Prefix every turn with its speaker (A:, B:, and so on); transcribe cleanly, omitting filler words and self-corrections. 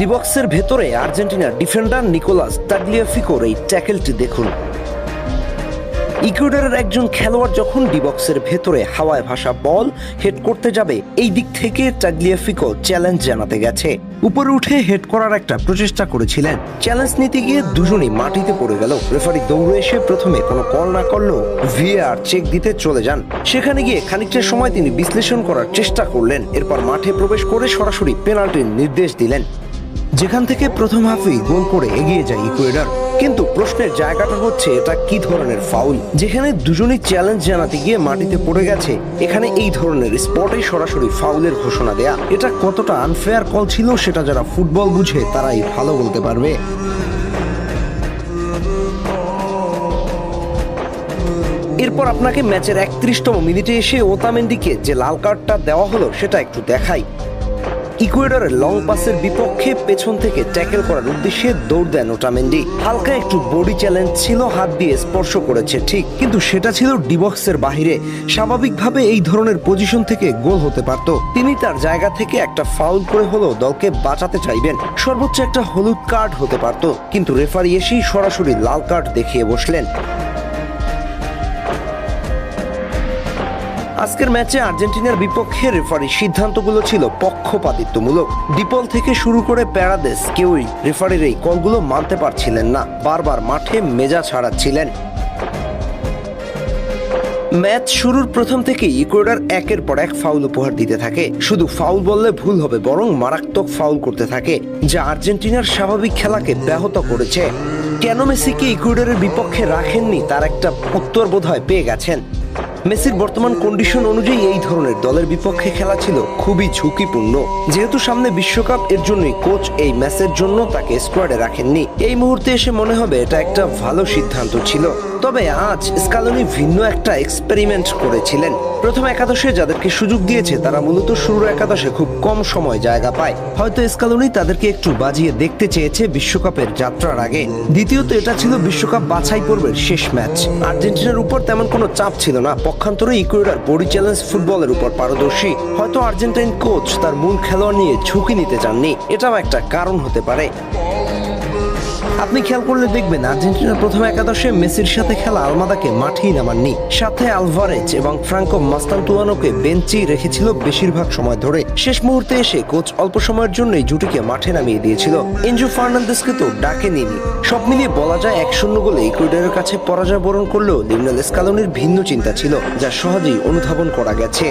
A: ডিবক্সের ভেতরে আর্জেন্টিনার defender Nicolas তাগলিয়াফিকোর এই ট্যাকেলটি দেখুন। ইকুয়েডরের একজন খেলোয়াড় যখন ডিবক্সের ভেতরে হাওয়ায় ভাসা বল হেড করতে যাবে, এই দিক থেকে তাগলিয়াফিকো চ্যালেঞ্জ জানাতে গেছে। উপরে উঠে হেড করার একটা প্রচেষ্টা করেছিলেন। চ্যালেঞ্জ নিতে গিয়ে দুজনই মাটিতে পড়ে গেল। রেফারি দৌড়ে এসে প্রথমে কোনো কল না করলেও ভিএআর চেক দিতে চলে যান। সেখানে গিয়ে খানিকটা সময় তিনি বিশ্লেষণ করার চেষ্টা করলেন। এরপর মাঠে প্রবেশ করে সরাসরি পেনাল্টির নির্দেশ দিলেন, যেখান থেকে প্রথম হাফেই গোল করে এগিয়ে যায় ইকুয়েডর। কিন্তু প্রশ্নের জায়গাটা হচ্ছে, এটা কি ধরনের ফাউল? যেখানে দুজনেই চ্যালেঞ্জ জানাতে গিয়ে মাটিতে পড়ে গেছে, এখানে এই ধরনের স্পটেই সরাসরি ফাউলের ঘোষণা দেয়া, এটা কতটা আনফেয়ার কল ছিল সেটা যারা ফুটবল বুঝে তারাই ভালো বলতে পারবে। এরপর আপনাকে ম্যাচের 31তম মিনিটে এসে ওতামেন্ডিকে যে লাল কার্ডটা দেওয়া হলো সেটা একটু দেখাই। ইকুয়েডরের লং পাসের বিপক্ষে পেছন থেকে ট্যাকেল করার উদ্দেশ্যে দৌড় দেন ওটামেন্ডি। হালকা একটু বডি চ্যালেঞ্জ ছিল, হাত দিয়ে স্পর্শ করেছে ঠিক, কিন্তু সেটা ছিল ডিবক্সের বাহিরে। স্বাভাবিকভাবে এই ধরনের পজিশন থেকে গোল হতে পারত। তিনি তার জায়গা থেকে একটা ফাউল করে হলেও দলকে বাঁচাতে চাইবেন, সর্বোচ্চ একটা হলুদ কার্ড হতে পারত, কিন্তু রেফারি এসেই সরাসরি লাল কার্ড দেখিয়ে বসলেন। আজকের ম্যাচে আর্জেন্টিনার বিপক্ষে রেফারির সিদ্ধান্তগুলো ছিল পক্ষপাতিত্বমূলক। ডিপল থেকে শুরু করে প্যারাদেস কেউই রেফারির এই কলগুলো মানতে পারছিলেন না, বারবার মাঠে মেজাজ হারাচ্ছিলেন। ম্যাচ শুরুর প্রথম থেকেই ইকুয়েডর একের পর এক ফাউল উপহার দিতে থাকে। শুধু ফাউল বললে ভুল হবে, বরং মারাত্মক ফাউল করতে থাকে, যা আর্জেন্টিনার স্বাভাবিক খেলাকে ব্যাহত করেছে। কেন মেসিকে ইকুয়েডরের বিপক্ষে রাখেননি তার একটা উত্তর বোধহয় পেয়ে গেছেন। মেসির বর্তমান কন্ডিশন অনুযায়ী এই ধরনের দলের বিপক্ষে খেলা ছিল খুবই ঝুঁকিপূর্ণ। যেহেতু সামনে বিশ্বকাপ, এর জন্যই কোচ এই ম্যাচের জন্য তাকে স্কোয়াডে রাখেননি। এই মুহূর্তে এসে মনে হবে এটা একটা ভালো সিদ্ধান্ত ছিল। তবে আজ স্কালোনি ভিন্ন একটা এক্সপেরিমেন্ট করেছিলেন। প্রথম একাদশে যাদেরকে সুযোগ দিয়েছে তারা মূলত শুরুর একাদশে খুব কম সময় জায়গা পায়। হয়তো স্কালোনি তাদেরকে একটু বাজিয়ে দেখতে চেয়েছে বিশ্বকাপের যাত্রার আগে। দ্বিতীয়ত, এটা ছিল বিশ্বকাপ বাছাই পর্বের শেষ ম্যাচ। আর্জেন্টিনার উপর তেমন কোনো চাপ ছিল না, পক্ষান্তরে ইকুয়েডর বডি চ্যালেঞ্জ ফুটবলের উপর পারদর্শী। হয়তো আর্জেন্টাইন কোচ তার মূল খেলোয়াড় নিয়ে ঝুঁকি নিতে চাননি, এটাও একটা কারণ হতে পারে। আপনি খেয়াল করলে দেখবেন আর্জেন্টিনার প্রথম একাদশে মেসির সাথে খেলা আলমাদাকে মাঠেই নামাননি, সাথে আলভারেজ এবং ফ্রাঙ্কো মাস্তান্তুয়ানোকে বেঞ্চেই রেখেছিল বেশিরভাগ সময় ধরে। শেষ মুহূর্তে এসে কোচ অল্প সময়ের জন্যই জুটিকে মাঠে নামিয়ে দিয়েছিল, এনজো ফার্নান্দেজকে তো ডাকেনি। সব মিলিয়ে বলা যায় 1-0 গোলে ইকুয়েডরের কাছে পরাজয় বরণ করলেও লিওনেল স্কালোনির ভিন্ন চিন্তা ছিল, যা সহজেই অনুধাবন করা গেছে।